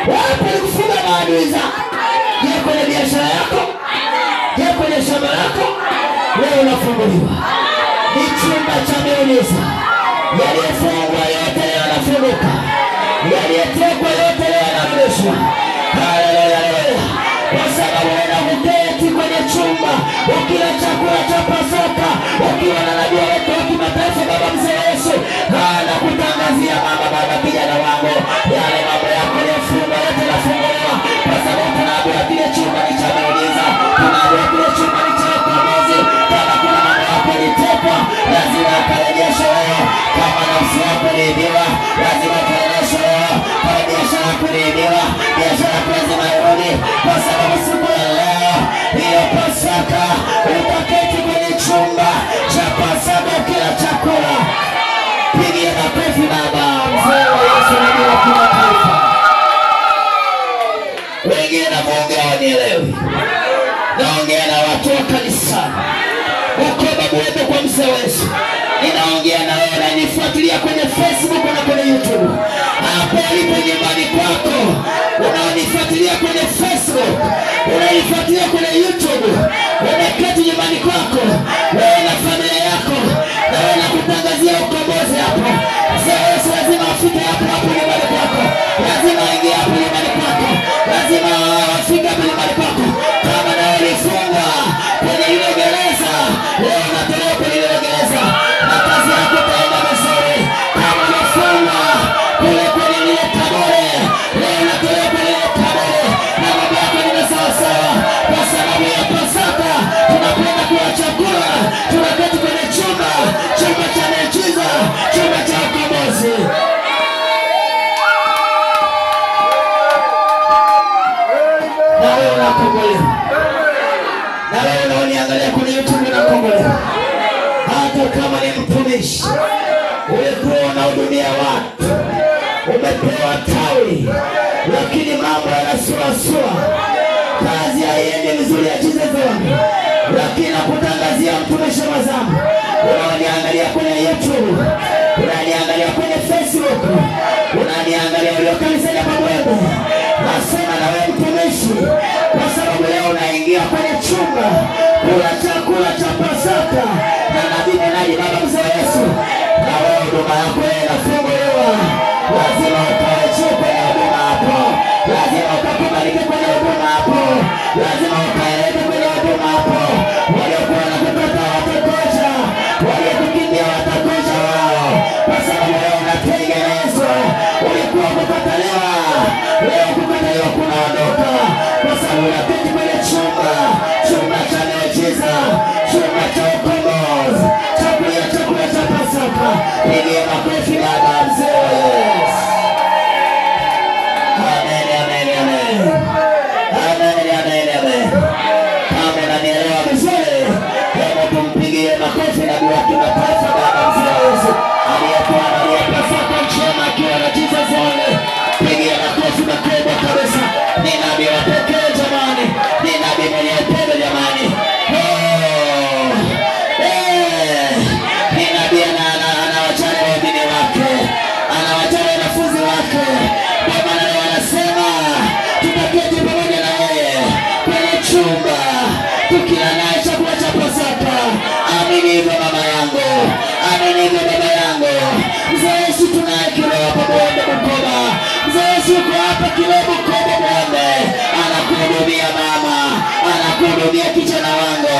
Wapo kufunga maadui zako. Je, kwenye biashara yako? Je, kwenye shamba lako? Leo unafunguliwa. Ni chumba cha miujiza. Yaliyofungwa yote yanafunguka. Yaliyotekwa yote yanarudishwa. Haleluya. Kwa sababu unakuketi kwenye chumba ukila chakula cha Pasaka, ukiwa na nabii wetu wa kimataifa Baba Mzee Yesu, na kutangazia mama, baba, kijana wangu, yale mambo yako yafungwa yote yafunguliwa. Kwa sababu tunaambiwa kile chumba ni cha miujiza. Tunaambiwa kile chumba ni cha ukombozi. Kama kuna mambo yako yalitekwa, lazima akarejeshwe leo. Kama nafsi yako iliibiwa, lazima akarejeshwe leo. Kama biashara yako iliibiwa, biashara yako lazima irudi. Kwa sababu siku ya leo hiyo Pasaka, utaketi kwenye chumba cha Pasaka kila chakula. Pigia makofi Baba Mzee wa Yesu nabii wa kimataifa. Wengine namuongea wanielewi. Naongea na watu wa kanisani. Uko babu wetu kwa Mzee wa Yesu. Ninaongea na wewe unanifuatilia kwenye Facebook na kwenye YouTube. Hapo ulipo nyumbani kwako, unanifuatilia kwenye Facebook, unanifuatilia kwenye YouTube, unaketi nyumbani kwako, wewe na familia yako, na wewe nakutangazia ukombozi hapo. Mzee Yesu lazima afike hapo nyumbani kwako. Lazima aingie hapo nyumbani kwako. Lazima afike hapo nyumbani kwako. Kama na ulifunga kwenye ile gereza, leo unatolewa kwenye ile gereza. Na kazi yako itaenda vizuri. Kama ulifunga kule kwenye ile kaburi, leo unatolewa kwenye ile kaburi. Na mambo yako ni sawa sawa. Kwa sababu ya Pasaka, tunakwenda kula chakula. Tunaketi kwenye chumba cha miujiza, chumba cha ukombozi. Na wewe unakombolewa. Na wewe unaoniangalia kwenye YouTube unakombolewa. Hata kama ni mtumishi, ulikuwa unahudumia watu, umepewa tawi, lakini mambo yanasuasua, kazi haiendi vizuri ya chizezoni, lakini nakutangazia mtumishi wa zamu, unaniangalia kwenye YouTube, unaniangalia kwenye Facebook, unaniangalia ulio kanisani hapa Mwembe, nasema na wewe mtumishi, kwa sababu leo unaingia kwenye chumba kula chakula cha Pasaka na nabii nani Baba Mzee Yesu. Na wewe huduma yako inafunguliwa. Lazima ukae chini kwenye huduma hapo. Lazima ukakubalike kwenye huduma hapo. Lazima ukaeleke kwenye huduma hapo. Waliokuwa wanakukata watakocha, waliokukimbia watakocha wao. Kwa sababu leo unatengenezwa. Ulikuwa kukataliwa, leo kukataliwa kunaondoka. Kwa sababu unaketi kwenye chumba cha miujiza, chumba cha ukombozi, chakula cha Pasaka. Pigia makofi Baba Mzee wa Yesu. Amen, amen, amen. Amen, amen, amen. Kama unanielewa vizuri, hebu tumpigie makofi nabii wa kimataifa Baba Mzee wa Yesu, aliyekuwa analia Pasaka njema akiwa na Jesus only. Pigia makofi makubwa kabisa. Ni nabii wa pekee jamani. Ni nabii mwenye upendo jamani. Ni nabii anawajali waumini wake, anawajali wanafunzi wake. Kwa maana wanasema tutaketi pamoja na yeye kwenye chumba tukila naye chakula cha Pasaka. Amini hivyo mama yangu, amini hivyo baba yangu. Mzee Yesu tunaye kiroho hapo Mwembe Bukoba. Mzee Yesu yuko hapa kiroho Bukoba Mwembe. Anakuhudumia mama, anakuhudumia kijana wangu.